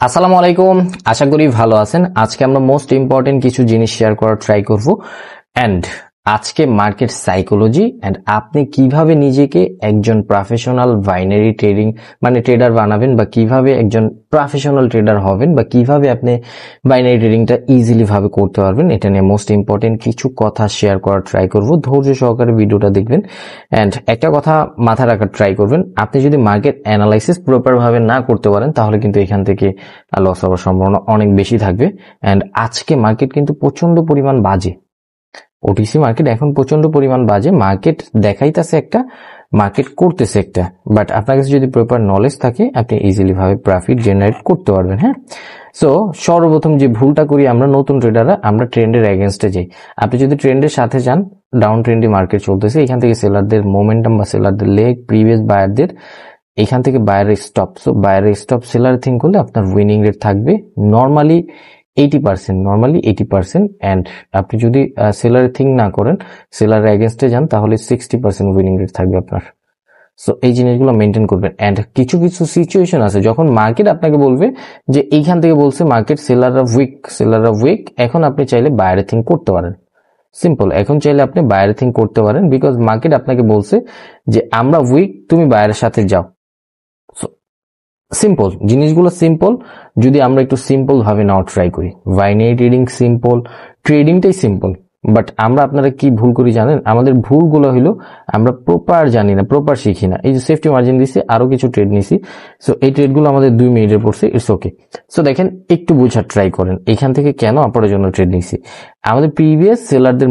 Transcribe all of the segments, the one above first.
আসসালামু আলাইকুম, আশা করি ভালো আছেন। আজকে আমরা মোস্ট ইম্পর্টেন্ট কিছু জিনিস শেয়ার করার ট্রাই করব। এন্ড আজকে মার্কেট সাইকোলজি এন্ড আপনি কিভাবে নিজেকে একজন প্রফেশনাল বাইনারি ট্রেডিং ট্রেডার বানাবেন, বা কিভাবে একজন প্রফেশনাল ট্রেডার হবেন, বা কিভাবে আপনি বাইনারি ট্রেডিংটা ইজিলি ভাবে করতে পারবেন, এটা নিয়ে মোস্ট ইম্পর্টেন্ট কিছু কথা শেয়ার করার ট্রাই করব। ধৈর্য সহকারে ভিডিওটা দেখবেন। এন্ড একটা কথা মাথায় রাখার ট্রাই করবেন, আপনি যদি মার্কেট অ্যানালাইসিস প্রপার ভাবে না করতে পারেন তাহলে কিন্তু এখান থেকে লস হওয়ার সম্ভাবনা অনেক বেশি থাকবে। এন্ড আজকে মার্কেট কিন্তু প্রচন্ড পরিমাণ বাজে, ওটিসি মার্কেট এখন প্রচন্ড পরিমাণ বাজে। মার্কেট দেখাইতেছে একটা, মার্কেট করতেছে একটা, বাট আপনার কাছে যদি প্রপার নলেজ থাকে আপনি ইজিলি ভাবে প্রফিট জেনারেট করতে পারবেন। হ্যাঁ, সো সর্বপ্রথম যে ভুলটা করি আমরা নতুন ট্রেডাররা, আমরা ট্রেন্ডের এগেনস্টে যাই। আপনি যদি ট্রেন্ডের সাথে যান, ডাউন ট্রেন্ডে মার্কেট চলতেছে, এখান থেকে সেলারদের মোমেন্টাম বা সেলারদের লেগ, প্রিভিয়াস বায়ারদের এখান থেকে বায়ারের স্টপ, সো বায়ারের স্টপ সেলার থিঙ্ক করলে আপনার উইনিং রেট থাকবে নর্মালি 80%, অ্যান্ড আপনি যদি সেলারের থিঙ্ক না করেন, সেলারের এগেনস্টে যান, তাহলে 60% উইনিং রেট থাকবে আপনার। সো এই জিনিসগুলো মেনটেন করবেন। অ্যান্ড কিছু কিছু সিচুয়েশন আছে যখন মার্কেট আপনাকে বলবে যে এইখান থেকে বলছে মার্কেট সেলাররা উইক, এখন আপনি চাইলে বায়ারে থিঙ্ক করতে পারেন। সিম্পল, এখন চাইলে আপনি বায়ারে থিঙ্ক করতে পারেন, বিকজ মার্কেট আপনাকে বলছে যে আমরা উইক, তুমি বায়ারের সাথে যাও। সিম্পল জিনিসগুলো, সিম্পল যদি আমরা একটু সিম্পল ভাবে নাও ট্রাই করি। বাইনারি ট্রেডিং সিম্পল, ট্রেডিংটাই সিম্পল, বাট আমরা আপনারা কি ভুল করি জানেন? আমাদের ভুলগুলো হলো আমরা প্রপার জানি না, প্রপার শিখি না। এই যে সেফটি মার্জিন দিছি, আরো কিছু ট্রেড নিছি, সো এই ট্রেডগুলো আমাদের 2 মিনিটের পড়ছে, ইটস ওকে। সো দেখেন, একটু বোঝার ট্রাই করেন এখান থেকে কেন আপনার জন্য ট্রেড নিছি। আমাদের প্রিভিয়াস সেলারদের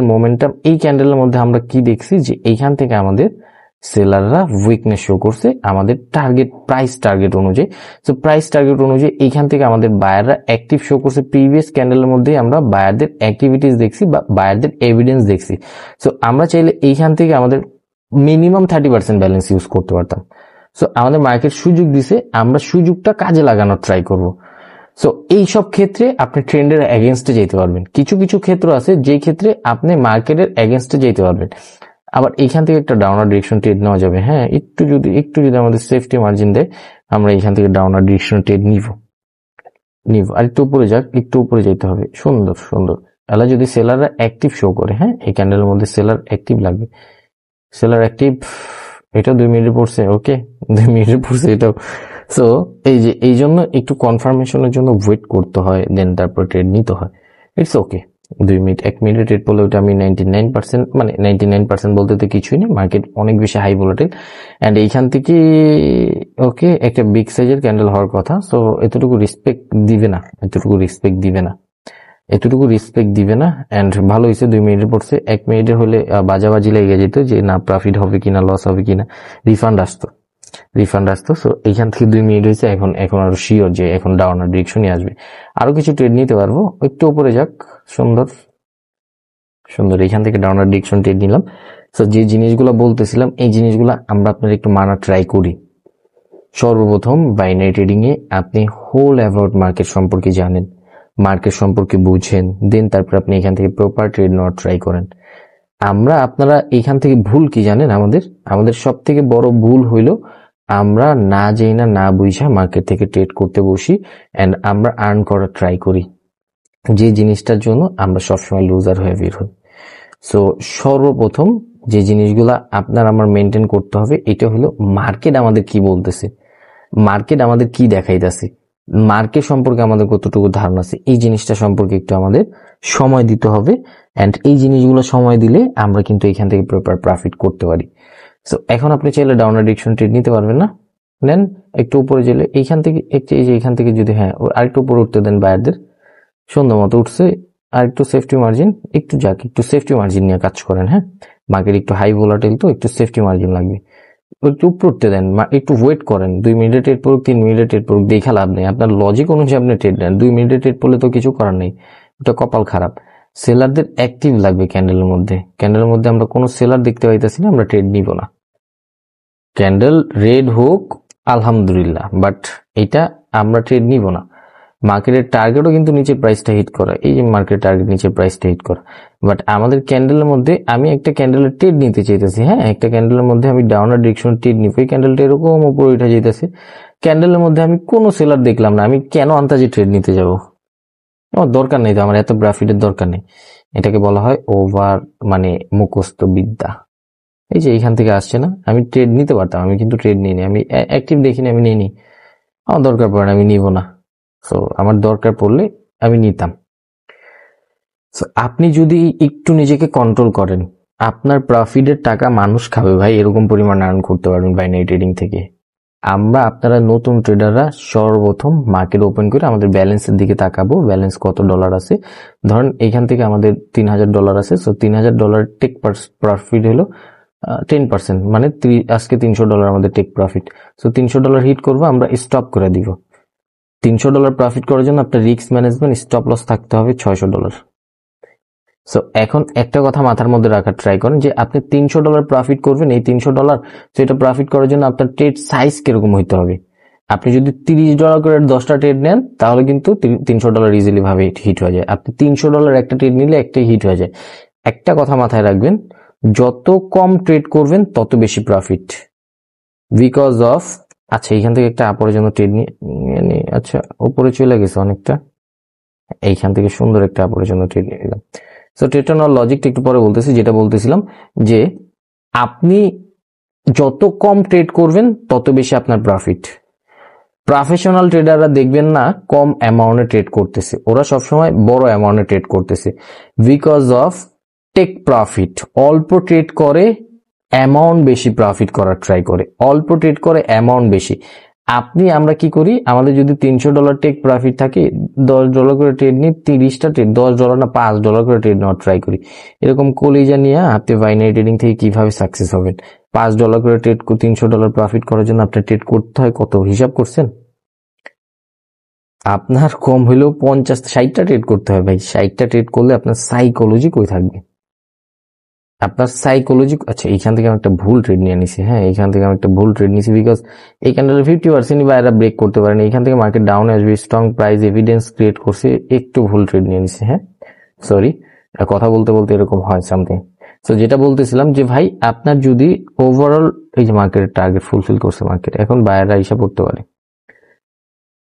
মোমেন্টাম এই ক্যান্ডেলের মধ্যে আমরা কি দেখছি, যে এইখান থেকে আমাদের সেলাররা উইকনেস শো করছে আমাদের প্রাইস টার্গেট অনুযায়ী। সো প্রাইস টার্গেট অনুযায়ী এইখান থেকে আমাদের বায়াররা অ্যাক্টিভ শো করছে। প্রিভিয়াস ক্যান্ডেলের মধ্যে আমরা বায়ারদের অ্যাক্টিভিটিস দেখছি বা বায়ারদের এভিডেন্স দেখছি। সো আমরা চাইলে এইখান থেকে আমাদের মিনিমাম 30% ব্যালেন্স ইউজ করতে পারতাম। সো আমাদের মার্কেট সুযোগ দিছে, আমরা সুযোগটা কাজে লাগানোর ট্রাই করব। সো এইসব ক্ষেত্রে আপনি ট্রেন্ডের এগেনস্টে যেতে পারবেন। কিছু কিছু ক্ষেত্র আছে যেই ক্ষেত্রে আপনি মার্কেটের এগেনস্টে যেতে পারবেন। আবার এইখান থেকে একটা ডাউনার ডিরেকশন ট্রেড নেওয়া যাবে। হ্যাঁ, একটু যদি আমাদের সেফটি মার্জিন দেয়, আমরা এইখান থেকে ডাউনার ডিরেকশন ট্রেড নিব। আর একটু উপরে যাক, একটু উপরে যেতে হবে। সুন্দর তাহলে যদি সেলাররা অ্যাক্টিভ শো করে, হ্যাঁ এই ক্যান্ডেলের মধ্যে সেলার অ্যাক্টিভ লাগবে, সেলার অ্যাক্টিভ, এটা 2 মিনিটে পড়ছে, ওকে 2 মিনিটে পড়ছে এটাও। সো এই জন্য একটু কনফার্মেশনের জন্য ওয়েট করতে হয়, দেন তারপর ট্রেড নিতে হয়। It's okay. 2 মিনিট 1 মিনিটে ট্রেড পড়লে ওটা আমি 99%, 99% বলতে তো কিছুই না, মার্কেট অনেক বেশি হাই ভোলাটাইল। অ্যান্ড এইখান থেকে ওকে একটা বিগ সাইজের ক্যান্ডেল হওয়ার কথা। সো এতটুকু রেসপেক্ট দিবে না, এতটুকু রেসপেক্ট দিবে না। অ্যান্ড ভালো হয়েছে 2 মিনিটের পড়ছে। 1 মিনিটে হলে বাজাবাজি লেগে যেত যে না প্রফিট হবে কিনা, লস হবে কিনা, রিফান্ড আসতো। সো এইখান থেকে 2 মিনিট হয়েছে, এখন আরো শিওর যে এখন ডাউনার ডিরেকশনই আসবে। আরো কিছু ট্রেড নিতে পারবো, একটু উপরে যাক। সুন্দর এইখান থেকে ডাউনার ডিরেকশন ট্রেড নিলাম। সো যে জিনিসগুলো বলতেছিলাম, এই জিনিসগুলো আমরা আপনার একটু মানা ট্রাই করি। সর্বপ্রথম বাইনারি ট্রেডিং এ আপনি হোল অ্যাবাউট মার্কেট সম্পর্কে জানেন, মার্কেট সম্পর্কে বুঝেন, দেন তারপর আপনি এখান থেকে প্রপার ট্রেড নেওয়ার ট্রাই করেন। আপনারা এখান থেকে ভুল কি জানেন? আমাদের সব থেকে বড় ভুল হইল আমরা না যাই না বুঝা মার্কেট থেকে ট্রেড করতে বসি, এন্ড আমরা আর্ন করার ট্রাই করি, যে জিনিসটার জন্য আমরা সবসময় লুজার হয়ে বের হই। সো সর্বপ্রথম যে জিনিসগুলা আপনার আমার মেনটেন করতে হবে, এটা হলো মার্কেট আমাদের কি বলতেছে, মার্কেট আমাদের কি দেখাইতেছে, মার্কেট সম্পর্কে আমাদের কতটুকু ধারণা আছে, এই জিনিসটা সম্পর্কে একটু আমাদের সময় দিতে হবে। এন্ড এই জিনিসগুলো সময় দিলে আমরা কিন্তু এখান থেকে প্রপার প্রফিট করতে পারি। সো এখন আপনি চাইলে ডাউনার ডিরেকশন ট্রেড নিতে পারবেন না, নেন একটু উপরে গেলে এইখান থেকে এইখান থেকে যদি আরেকটু উপরে উঠতে দেন, বায়ারদের সুন্দর মতো উঠছে, আর একটু সেফটি মার্জিন, একটু সেফটি মার্জিন নিয়ে কাজ করেন। হ্যাঁ, মার্কেট একটু হাই ভোলাটাইল, তো একটু সেফটি মার্জিন লাগবে, একটু উপরে উঠতে দেন, একটু ওয়েট করেন। 2 মিনিটে ট্রেড পড়ুক, 3 মিনিটে ট্রেড পড়ুক, দেখা লাভ নেই। আপনার লজিক অনুযায়ী আপনি ট্রেড নেন। 2 মিনিটে ট্রেড পড়লে তো কিছু করার নেই, ওটা কপাল খারাপ। সেলারদের অ্যাক্টিভ লাগবে ক্যান্ডেলের মধ্যে আমরা কোনো সেলার দেখতে পাইতেছি না, আমরা ট্রেড নিব না। ক্যান্ডেল রেড হোক আলহামদুলিল্লাহ, বাট এটা আমরা ট্রেড নিব না। মার্কেটের টার্গেটও কিন্তু নিচে প্রাইসটা হিট করা, এই যে মার্কেট টার্গেট নিচে প্রাইসটা হিট করা, বাট আমাদের ক্যান্ডেলের মধ্যে আমি একটা ক্যান্ডেলের ট্রেড নিতে চাইতেছি। হ্যাঁ, একটা ক্যান্ডেলের মধ্যে আমি ডাউনার ডিরেকশন ট্রেড নিব, এই ক্যান্ডেলটা এরকম উপরে উঠে যাইতেছে, ক্যান্ডেলের মধ্যে আমি কোনো সেলার দেখলাম না, আমি কেন আন্তাজে ট্রেড নিতে যাব? আমার দরকার নেই তো, আমার এত প্রফিটের দরকার নেই। এটাকে বলা হয় ওভার মানে মুখস্থ বিদ্যা। এই যে এইখান থেকে আসছে না, আমি ট্রেড নিতে পারতাম, আমি কিন্তু ট্রেড নিইনি, আমি অ্যাক্টিভ দেখিনি, আমি নিইনি। আমার দরকার পড়ে না, আমি নিব না। সো আমার দরকার পড়লে আমি নিতাম। সো আপনি যদি একটু নিজেকে কন্ট্রোল করেন, আপনার প্রফিটের টাকা মানুষ খাবে ভাই, এরকম পরিমাণ আর্ন করতে পারবেন বাইনারি ট্রেডিং থেকে। আপনারা নতুন ট্রেডাররা সর্বপ্রথম মার্কেট ওপেন করে আমাদের ব্যালেন্সের দিকে তাকাবো, ব্যালেন্স কত ডলার আছে। ধরেন এখান থেকে আমাদের $3000 আছে, সো $3000 টেক প্রফিট হলো 10%, মানে আজকে $300 আমাদের টেক প্রফিট। সো $300 হিট করবো, আমরা স্টপ করে দিব। $300 প্রফিট করার জন্য আপনার রিস্ক ম্যানেজমেন্ট স্টপ লস থাকতে হবে $600। সো এখন একটা কথা মাথার মধ্যে রাখার ট্রাই করেন যে আপনি $300 প্রফিট করবেন, এই $300 তো এটা প্রফিট করার জন্য আপনার ট্রেড সাইজ কিরকম হইতে হবে। আপনি যদি $30 করে 10টা ট্রেড নেন তাহলে কিন্তু $300 ইজিলি ভাবে হিট হয়ে যায়। আপনি $300 একটা ট্রেড নিলে একটাই হিট হয়ে যায়। একটা কথা মাথায় রাখবেন, যত কম ট্রেড করবেন তত বেশি প্রফিট, বিকজ অফ আচ্ছা এইখান থেকে একটা আপরের জন্য ট্রেড নিয়ে আচ্ছা উপরে চলে গেছে অনেকটা, এইখান থেকে সুন্দর একটা আপরের জন্য ট্রেড নিয়ে নিলাম। সো ট্রেডটা নেওয়ার লজিকটা একটু পরে বলতেছি। যেটা বলতেছিলাম যে আপনি যত কম ট্রেড করবেন তত বেশি আপনার প্রফিট। প্রফেশনাল ট্রেডাররা দেখবেন না কম অ্যামাউন্টে ট্রেড করতেছে, ওরা সবসময় বড় অ্যামাউন্টে ট্রেড করতেছে, বিকজ অফ টেক প্রফিট। অল্প ট্রেড করে অ্যামাউন্ট বেশি প্রফিট করার ট্রাই করে, অল্প ট্রেড করে অ্যামাউন্ট বেশি। আমরা কি করি, আমাদের যদি $300 টেক প্রফিট থাকে, $10 করে ট্রেড নিই, 30টা ট্রেড, $10 না $5 করে ট্রেড নেওয়ার ট্রাই করি। এরকম কলিজা নিয়ে আপনি বাইনারি ট্রেডিং থেকে কিভাবে সাকসেস হবেন? $5 করে ট্রেড, $300 প্রফিট করার জন্য আপনার ট্রেড করতে হয় কত, হিসাব করছেন? আপনার কম হলেও 50-60টা ট্রেড করতে হয় ভাই। 60টা ট্রেড করলে আপনার সাইকোলজি কই থাকবে? আপনার সাইকোলজি আচ্ছা এইখান থেকে আমি একটা ভুল ট্রেড নিয়ে নিছি। হ্যাঁ, এইখান থেকে আমি একটা ভুল ট্রেড নিছি, বিকজ এই ক্যান্ডেল 50% বাইরে ব্রেক করতে পারেনি, এইখান থেকে মার্কেট ডাউন আসবে, স্ট্রং প্রাইস এভিডেন্স ক্রিয়েট করছে, একটু ভুল ট্রেড নিয়ে নিছি। হ্যাঁ সরি, কথা বলতে বলতে এরকম হয় সামথিং। তো যেটা বলতেছিলাম যে ভাই আপনার যদি ওভারঅল এই যে মার্কেটের টার্গেট ফুলফিল করছে মার্কেট, এখন বায়াররা হিসাব করতে পারে,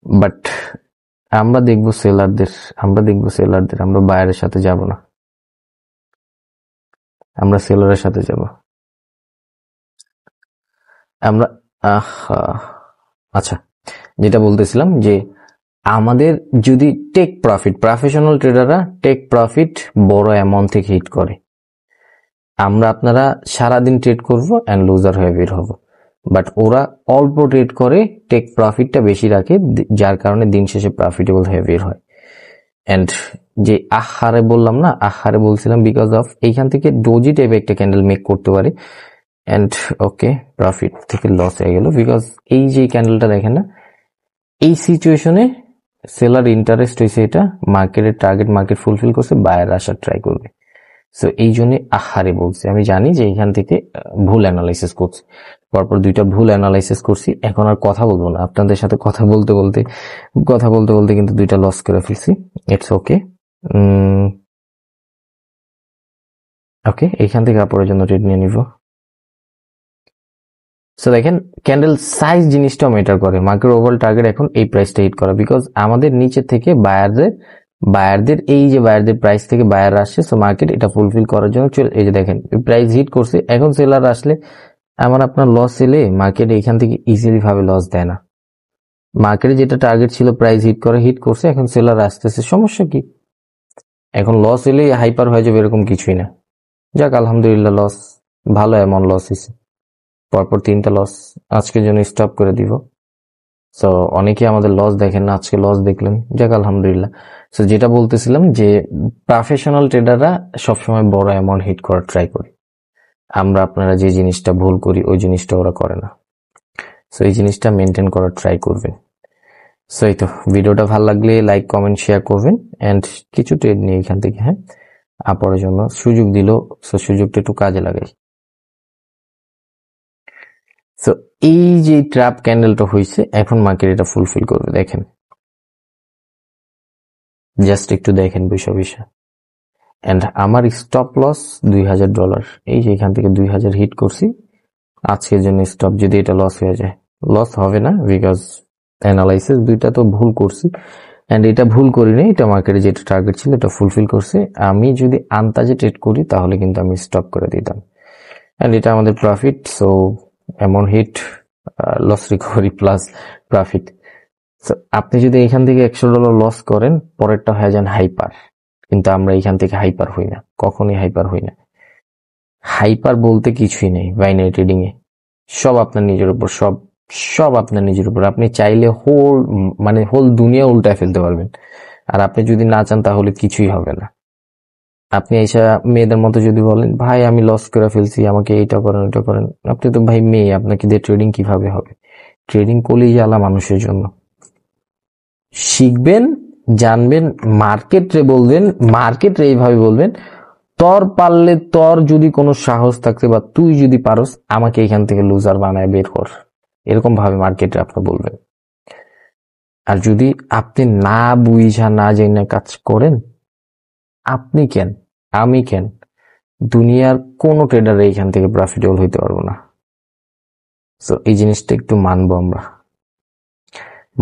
বাট আমরা দেখবো সেলারদের, আমরা বায়ারের সাথে যাব না, আমরা সেলারের সাথে যাব। আমরা আচ্ছা যেটা বলতেছিলাম যে আমাদের যদি টেক প্রফিট, প্রফেশনাল ট্রেডাররা টেক প্রফিট বড় অ্যামাউন্ট থেকে হিট করে, আপনারা সারাদিন ট্রেড করবো অ্যান্ড লুজার হয়ে বের হবো। বাট ওরা অল্প ট্রেড করে টেক প্রফিটটা বেশি রাখে, যার কারণে দিন শেষে প্রফিটেবল হয়ে বের হয়। অ্যান্ড যে আহারে বললাম না, আহারে বলছিলাম বিকজ অফ এইখান থেকে ডোজি টাইপের একটা ক্যান্ডেল মেক করতে পারে অ্যান্ড ওকে প্রফিট থেকে লস হয়ে গেল, বিকজ এই যে ক্যান্ডেলটা দেখেন না, এই সিচুয়েশনে সেলার ইন্টারেস্ট হয়েছে, এটা মার্কেটের টার্গেট মার্কেট ফুলফিল করছে, বায়ার আসার ট্রাই করবে। সো এই জন্য আহারে বলছি, আমি জানি যে এখান থেকে ভুল অ্যানালাইসিস করছি, পরপর দুইটা ভুল অ্যানালাইসিস করছি, এখন আর কথা বলবো না আপনাদের সাথে, কথা বলতে বলতে কিন্তু দুইটা লস করে ফেলছি। It's okay. ওকে, এইখান থেকে আপরের জন্য ট্রেড নিয়ে নিব। সো দেখেন ক্যান্ডেল সাইজ জিনিসটাও ম্যাটার করে, মার্কেট ওভারঅল টার্গেট এখন এই প্রাইসটা হিট করা, বিকজ আমাদের নিচে থেকে বায়ারদের এই যে বায়ারদের প্রাইস থেকে বায়ার আসছে, সো মার্কেট এটা ফুলফিল করার জন্য এই যে দেখেন প্রাইস হিট করছে, এখন সেলার আসলে আপনার লস এলে মার্কেট এইখান থেকে ইজিলি ভাবে লস দেয় না। মার্কেটে যেটা টার্গেট ছিল প্রাইস হিট করছে, এখন সেলার আসতেছে, সমস্যা কি? এখন লস এলে হাইপার হয়ে যাবে এরকম কিছুই না। যাক আলহামদুলিল্লাহ, লস ভালো অ্যামাউন্ট লস হয়েছে, পরপর 3টা লস, আজকের জন্য স্টপ করে দিব। সো অনেকে আমাদের লস দেখেন না, আজকে লস দেখলেন, যাক আলহামদুলিল্লাহ। সো যেটা বলতেছিলাম যে প্রফেশনাল ট্রেডাররা সবসময় বড় অ্যামাউন্ট হিট করার ট্রাই করে, আপনারা যে জিনিসটা ভুল করি ওই জিনিসটা ওরা করে না। সো এই জিনিসটা মেনটেন করার ট্রাই করবেন। সো এই তো, ভিডিওটা ভালো লাগলে লাইক কমেন্ট শেয়ার করবেন অ্যান্ড কিছু ট্রেড নিয়ে এখান থেকে, হ্যাঁ আপরের জন্য সুযোগ দিল, সো সুযোগটা একটু কাজে লাগাই। সো এই যে ট্র্যাপ ক্যান্ডেলটা হয়েছে, এখন মার্কেট এটা ফুলফিল করবে, দেখেন জাস্ট একটু দেখেন বিষয়। অ্যান্ড আমার স্টপ লস $2000, এই যে এখান থেকে 2000 হিট করছি, আজকের জন্য স্টপ। যদি এটা লস হয়ে যায়, লস হবে না বিকজ অ্যানালাইসিস, দুইটা তো ভুল করছি, অ্যান্ড এটা ভুল করিনি, এটা মার্কেটে যেটা টার্গেট ছিল এটা ফুলফিল করছে। আমি যদি আন্তাজে ট্রেড করি তাহলে কিন্তু আমি স্টপ করে দিতাম, অ্যান্ড এটা আমাদের প্রফিট। সো এমন hit, loss recovery plus profit. আপনি যদি এখান থেকে $100 লস করেন, পরেরটা হয়ে যান হাইপার, কিন্তু আমরা এখান থেকে হাইপার হই না, কখনোই হাইপার হই না। হাইপার বলতে কিছুই নেই বাইনারি ট্রেডিং এ, সব আপনার নিজের উপর, সব আপনার নিজের উপর। আপনি চাইলে হোল দুনিয়া উল্টায় ফেলতে পারবেন, আর আপনি যদি না চান তাহলে কিছুই হবে না। আপনি এসে মেয়েদের মতো যদি বলেন ভাই আমি লস করে ফেলছি, আমাকে এইটা করেন ওইটা করেন, আপনি তো ভাই মেয়ে, আপনাকে দিয়ে ট্রেডিং কিভাবে হবে? ট্রেডিং কলেই আলা মানুষের জন্য। শিখবেন, জানবেন, মার্কেট রে বলবেন, মার্কেট রে এইভাবে বলবেন, তোর পারলে, তোর যদি কোনো সাহস থাকছে বা তুই যদি পারস, আমাকে এখান থেকে লুজার বানায় বের কর, এরকম ভাবে মার্কেটে আপনি বলবেন। আর যদি আপনি না বুঝা না জেনে কাজ করেন, আপনি কেন, আমি কেন, দুনিয়ার কোন ট্রেডার এখান থেকে প্রফিটেবল হইতে পারবো না। সো এই জিনিসটা একটু মানবো আমরা,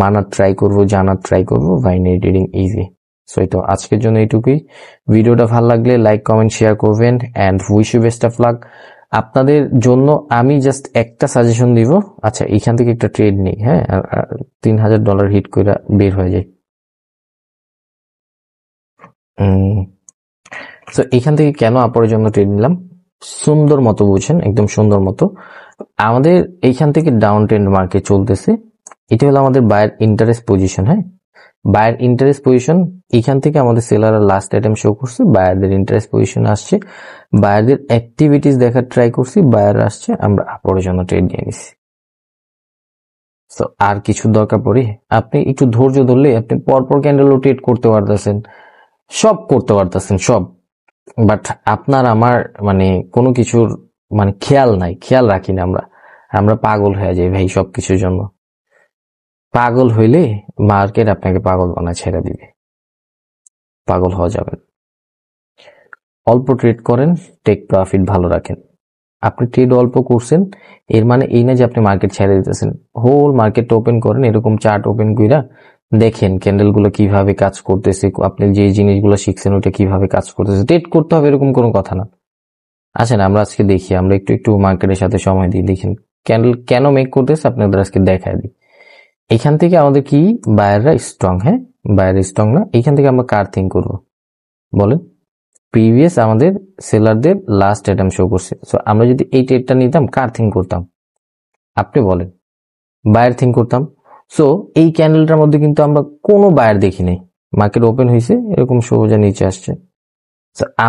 মানার ট্রাই করবো, জানার ট্রাই করবো। Binary trading easy. সো এই তো আজকের জন্য এইটুকুই। ভিডিওটা ভালো লাগলে লাইক কমেন্ট শেয়ার করবেন, and wish you best of luck. আপনাদের জন্য আমি জাস্ট একটা সাজেশন দিব। আচ্ছা, এখান থেকে একটা ট্রেড নেই, হ্যাঁ, $3000 হিট করে বের হয়ে যায়। তো এখান থেকে কেন আপনার জন্য ট্রেড নিলাম, সুন্দর মতো বুঝেন, একদম সুন্দর মতো। আমাদের এইখান থেকে ডাউন ট্রেন্ড মার্কেট চলতেছে, এটা হলো আমাদের বায়ার ইন্টারেস্ট পজিশন। হ্যাঁ, বায়ার ইন্টারেস্ট পজিশন, এখান থেকে আমাদের সেলার লাস্ট আইটেম শো করছে, বায়ারদের ইন্টারেস্ট পজিশন আসছে, বায়ারদের অ্যাক্টিভিটিস দেখার ট্রাই করছি, বায়ার আসছে, আমরা আপনার জন্য ট্রেড নিয়ে নিছি। তো আর কিছু দরকার পড়ে, আপনি একটু ধৈর্য ধরলে আপনি পরপর ক্যান্ডেলও ট্রেড করতে পারতেছেন, সব করতে পারতেছেন, সব। বাট আপনার আমার কোনো কিছুর খেয়াল নাই, খেয়াল রাখি না আমরা পাগল হয়ে যাই ভাই সবকিছুর জন্য। পাগল হইলে মার্কেট আপনাকে পাগল বানায় ছেড়ে দিবে, পাগল হওয়া যাবে। অল্প ট্রেড করেন, টেক প্রফিট ভালো রাখেন। আপনি ট্রেড অল্প করছেন এর মানে এই না যে আপনি মার্কেট ছেড়ে দিতেছেন। হোল মার্কেট ওপেন করেন, এরকম চার্ট ওপেন কইরা দেখেন ক্যান্ডেল গুলো কিভাবে কাজ করতেছে, আপনি যে জিনিসগুলো শিখছেন ওটা কিভাবে কাজ করতেছে। ট্রেড করতে হবে এরকম কোনো কথা না। আসেন আমরা আজকে দেখি, আমরা একটু মার্কেটের সাথে সময় দিই, দেখেন ক্যান্ডেল কেন মেক করতেছে আপনাদের আজকে দেখায় দিই। এখান থেকে আমাদের কি বায়াররা স্ট্রং, হ্যাঁ বায়ার স্ট্রং না, এখান থেকে আমরা কার থিঙ্ক করবো বলেন? প্রিভিয়াস আমাদের সেলারদের লাস্ট আইটেম শো করছে, সো আমরা যদি এই ট্রেডটা নিতাম কার থিঙ্ক করতাম আপনি বলেন? বায়ার থিঙ্ক করতাম। সো এই ক্যান্ডেলটার মধ্যে কিন্তু আমরা কোনো বায়ার দেখি নাই, মার্কেট ওপেন হয়েছে এরকম সোজা নিচে আসছে।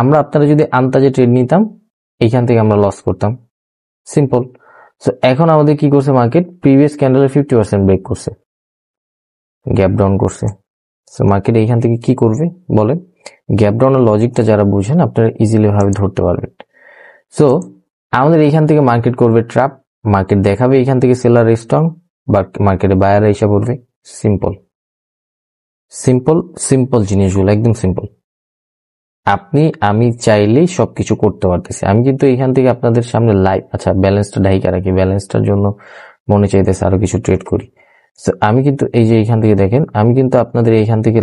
আমরা আপনারা যদি আন্তাজে ট্রেড নিতাম এইখান থেকে আমরা লস করতাম, সিম্পল। সো এখন আমাদের কি করছে মার্কেট, প্রিভিয়াস ক্যান্ডেলের 50% ব্রেক করছে, গ্যাপ ডাউন করছে। সো মার্কেট এইখান থেকে কি করবে বলেন? গ্যাপ ডাউনের লজিকটা যারা বুঝেন আপনারা ইজিলি ভাবে ধরতে পারবেন। সো আমাদের এইখান থেকে মার্কেট করবে ট্র্যাপ, মার্কেট দেখাবে এইখান থেকে সেলার স্ট্রং, বাট মার্কেটে বায়ার এসে পড়বে। সিম্পল সিম্পল সিম্পল জিনিসগুলো একদম সিম্পল। আপনি আমি চাইলেই সবকিছু করতে পারতেছি। আমি কিন্তু এখান থেকে আপনাদের সামনে লাইভ, আচ্ছা ব্যালেন্সটা ঢাইকা রাখি, ব্যালেন্সটার জন্য মনে চাইতেছে আরো কিছু ট্রেড করি। সো আমি কিন্তু এই যে এখান থেকে দেখেন, আমি কিন্তু আপনাদের এখান থেকে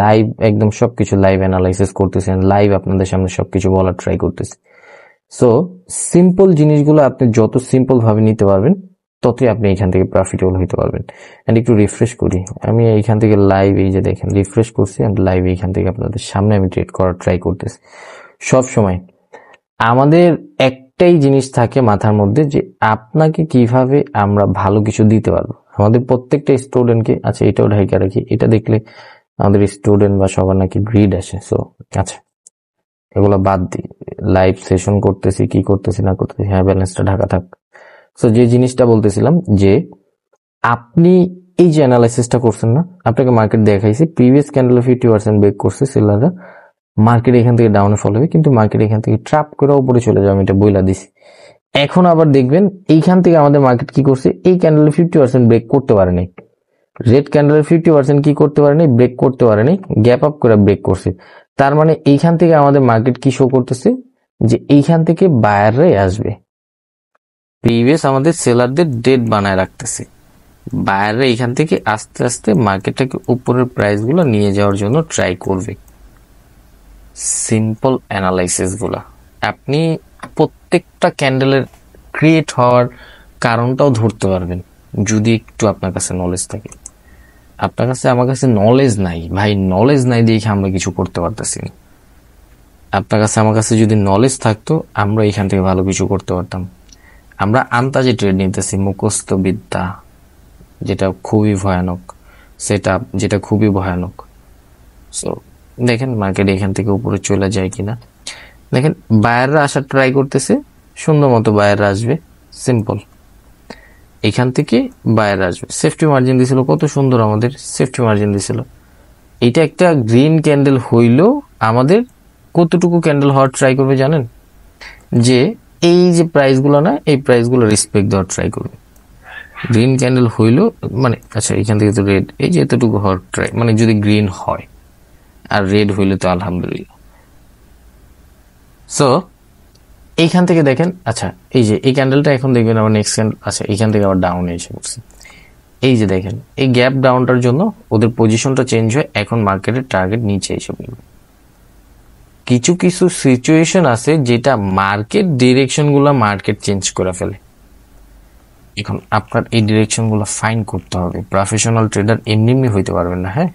লাইভ একদম সবকিছু লাইভ অ্যানালাইসিস করতেছেন, লাইভ আপনাদের সামনে সবকিছু বলার ট্রাই করতেছি। সো সিম্পল জিনিসগুলো আপনি যত সিম্পল ভাবে নিতে পারবেন ততই আপনি এখান থেকে প্রফিটেবল হইতে পারবেন। এন্ড একটু রিফ্রেশ করি, আমি এইখান থেকে লাইভ, এই যে দেখেন রিফ্রেশ করছি, এন্ড লাইভ এইখান থেকে আপনাদের সামনে আমি ট্রেড করার ট্রাই করতেছি। সব সময় আমাদের একটাই জিনিস থাকে মাথার মধ্যে, যে আপনাকে কিভাবে আমরা ভালো কিছু দিতে পারবো। আমাদের প্রত্যেকটা স্টুডেন্টকে, আচ্ছা এটাও ঢাইকা রাখি, এটা দেখলে আমাদের স্টুডেন্ট বা সবার নাকি গ্রিড আসে। সো আচ্ছা এগুলো বাদ দিই, লাইভ সেশন করতেছি কি করতেছি না করতেছি, হ্যাঁ ব্যালেন্সটা ঢাকা থাক। সো যে জিনিসটা বলতেছিলাম, যে আপনি এই যে অ্যানালাইসিসটা করছেন না, আপনাকে মার্কেট দেখাইছে প্রিভিয়াস ক্যান্ডেলে 50% ব্রেক করছে সেলাররা, মার্কেট এখান থেকে ডাউনে ফল হবে, কিন্তু মার্কেট এখান থেকে ট্র্যাপ করে উপরে চলে যাবে, আমি এটা বইলা দিছি। এখন আবার দেখবেন এইখান থেকে আমাদের মার্কেট কি করছে, এই ক্যান্ডেলে 50% ব্রেক করতে পারে নাই, রেড ক্যান্ডেলের 50% কি করতে পারে নাই, ব্রেক করতে পারে নাই, গ্যাপ আপ করে ব্রেক করছে। তার মানে এইখান থেকে আমাদের মার্কেট কি শো করতেছে, যে এইখান থেকে বায়াররাই আসবে, প্রিভিয়াস আমাদের সেলারদের ডেট বানায় রাখতেছে। বায়াররা এখান থেকে আস্তে আস্তে মার্কেটটাকে উপরের প্রাইসগুলো নিয়ে যাওয়ার জন্য ট্রাই করবে। সিম্পল অ্যানালাইসিস গুলা আপনি প্রত্যেকটা ক্যান্ডেলের ক্রিয়েট হওয়ার কারণটাও ধরতে পারবেন যদি একটু আপনার কাছে নলেজ থাকে। আপনার কাছে আমার কাছে নলেজ নাই ভাই, নলেজ নাই দেখে আমরা কিছু করতে পারতেছি না। আপনার কাছে আমার কাছে যদি নলেজ থাকতো আমরা এখান থেকে ভালো কিছু করতে পারতাম। আমরা আন্তাজে ট্রেড নিতেছি, মুখস্থ বিদ্যা যেটা খুবই ভয়ানক, সেটা যেটা খুবই ভয়ানক। সো দেখেন মার্কেট এখান থেকে উপরে চলে যায় কিনা। দেখেন বায়াররা আসার ট্রাই করতেছে, সুন্দর মতো বায়াররা আসবে, সিম্পল। এখান থেকে বায়ার আসবে, সেফটি মার্জিন দিছিল, কত সুন্দর আমাদের সেফটি মার্জিন দিছিল। এটা একটা গ্রিন ক্যান্ডেল হইলেও আমাদের কতটুকু ক্যান্ডেল হওয়ার ট্রাই করবে জানেন? যে এই যে প্রাইসগুলো না, এই প্রাইসগুলো রেসপেক্ট দেওয়ার ট্রাই করবে। গ্রিন ক্যান্ডেল হইলেও মানে আচ্ছা এখান থেকে তো রেড, এই যে এতটুকু হওয়ার ট্রাই, মানে যদি গ্রিন হয় আর রেড হইলে তো আলহামদুলিল্লাহ। সো এইখান থেকে দেখেন, আচ্ছা এই যে এই ক্যান্ডেলটা এখন দেখবেন আবার নেক্সট ক্যান্ডেল, আচ্ছা এইখান থেকে আবার ডাউনে এসে পড়ছে। এই যে দেখেন এই গ্যাপ ডাউনটার জন্য ওদের পজিশনটা চেঞ্জ হয়, এখন মার্কেটের টার্গেট নিচে এসে পড়বে। কিছু কিছু সিচুয়েশন আছে যেটা মার্কেট ডিরেকশন গুলা মার্কেট চেঞ্জ করে ফেলে। এখন আপনার এই ডিরেকশন গুলো ফাইন করতে হবে। প্রফেশনাল ট্রেডার এমনি এমনি হইতে পারবেন না, হ্যাঁ।